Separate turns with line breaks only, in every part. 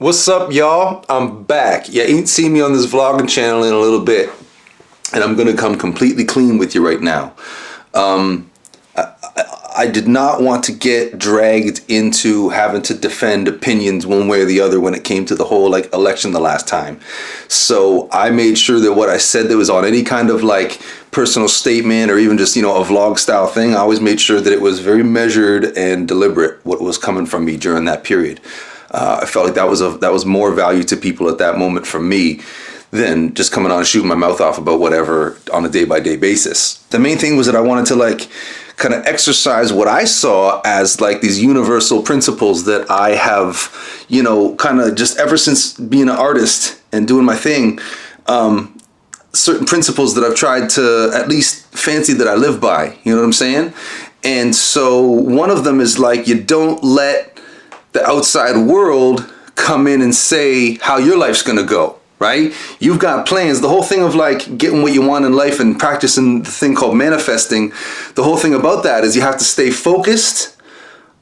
What's up, y'all? I'm back. You ain't seen me on this vlogging channel in a little bit, and I'm gonna come completely clean with you right now. I did not want to get dragged into having to defend opinions one way or the other when it came to the whole election the last time. So I made sure that what I said that was on any kind of personal statement or even just a vlog style thing, I always made sure that it was very measured and deliberate what was coming from me during that period. I felt like that was more value to people at that moment from me than just coming on and shooting my mouth off about whatever on a day-by-day basis. The main thing was that I wanted to kind of exercise what I saw as these universal principles that I have, kind of just ever since being an artist and doing my thing, certain principles that I've tried to at least fancy that I live by, you know what I'm saying? And so one of them is you don't let the outside world come in and say how your life's gonna go, right? You've got plans. The whole thing of getting what you want in life and practicing the thing called manifesting, the whole thing about that is you have to stay focused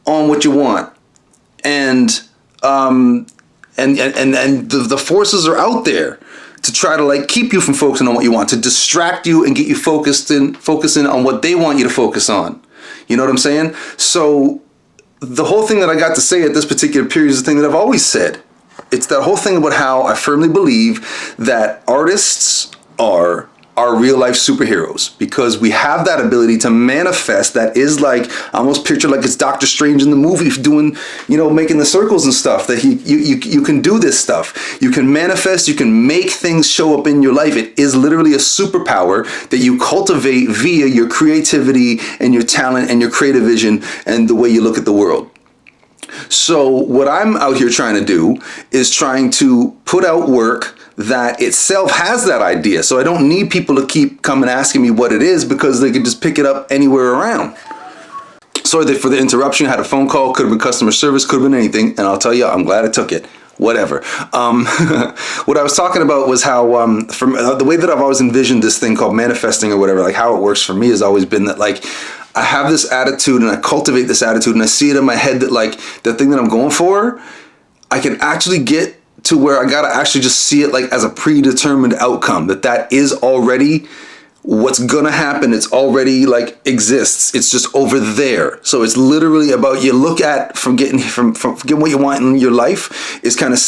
on what you want. And the forces are out there to try to keep you from focusing on what you want, to distract you and get you focusing on what they want you to focus on. You know what I'm saying? So the whole thing that I got to say at this particular period is the thing that I've always said. It's that whole thing about how I firmly believe that artists are real life superheroes because we have that ability to manifest. That is I almost picture it's Doctor Strange in the movie doing, making the circles and stuff, that you can do this stuff. You can manifest, you can make things show up in your life. It is literally a superpower that you cultivate via your creativity and your talent and your creative vision and the way you look at the world. So what I'm out here trying to do is trying to put out work that itself has that idea. So I don't need people to keep coming asking me what it is because they can just pick it up anywhere around. Sorry for the interruption. I had a phone call, could have been customer service, could have been anything. And I'll tell you, I'm glad I took it. Whatever. What I was talking about was how from the way that I've always envisioned this thing called manifesting or whatever, how it works for me has always been that I have this attitude and I cultivate this attitude and I see it in my head that the thing that I'm going for, I can actually get to where I gotta actually just see it as a predetermined outcome, that is already what's gonna happen. It's already exists. It's just over there. So it's literally about you look at from getting what you want in your life is kind of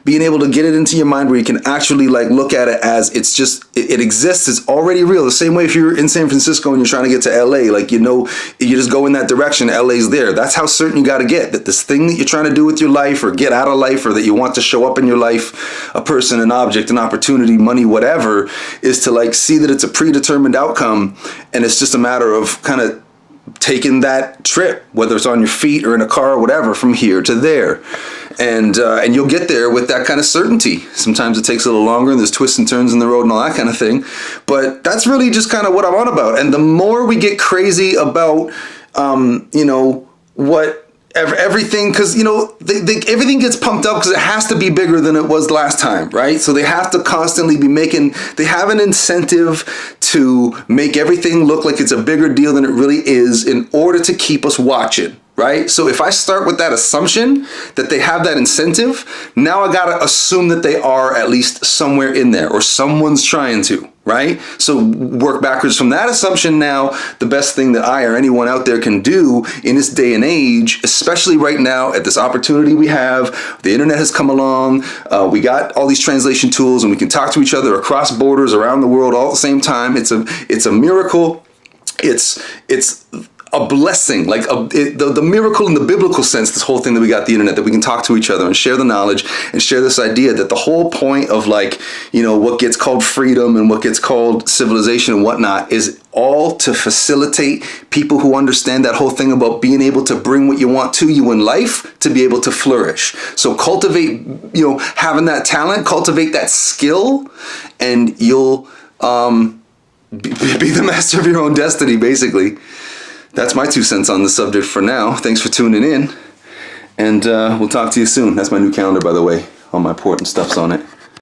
being able to get it into your mind where you can actually look at it as it's just it exists. It's already real. The same way if you're in San Francisco and you're trying to get to LA, you just go in that direction, LA's there. That's how certain you got to get that this thing that you're trying to do with your life or get out of life or that you want to show up in your life, a person, an object, an opportunity, money, whatever, is to see that it's a predetermined outcome, and it's just a matter of kind of taking that trip, whether it's on your feet or in a car or whatever, from here to there, and you'll get there with that kind of certainty. Sometimes it takes a little longer and there's twists and turns in the road and all that kind of thing, but that's really just kind of what I'm on about. And the more we get crazy about what everything, because everything gets pumped up because it has to be bigger than it was last time, right? So they have to constantly be they have an incentive to make everything look like it's a bigger deal than it really is in order to keep us watching, right? So if I start with that assumption that they have that incentive, now I gotta assume that they are at least somewhere in there or someone's trying to, right? So work backwards from that assumption. Now, the best thing that I or anyone out there can do in this day and age, especially right now at this opportunity we have, the internet has come along, we got all these translation tools and we can talk to each other across borders around the world all at the same time. It's a miracle. It's a blessing, the miracle in the biblical sense, this whole thing that we got the internet, that we can talk to each other and share the knowledge and share this idea that the whole point of what gets called freedom and what gets called civilization and whatnot is all to facilitate people who understand that whole thing about being able to bring what you want to you in life to be able to flourish. So cultivate, having that talent, cultivate that skill, and you'll be the master of your own destiny, basically. That's my 2 cents on the subject for now. Thanks for tuning in, and we'll talk to you soon. That's my new calendar, by the way. All my important stuff's on it.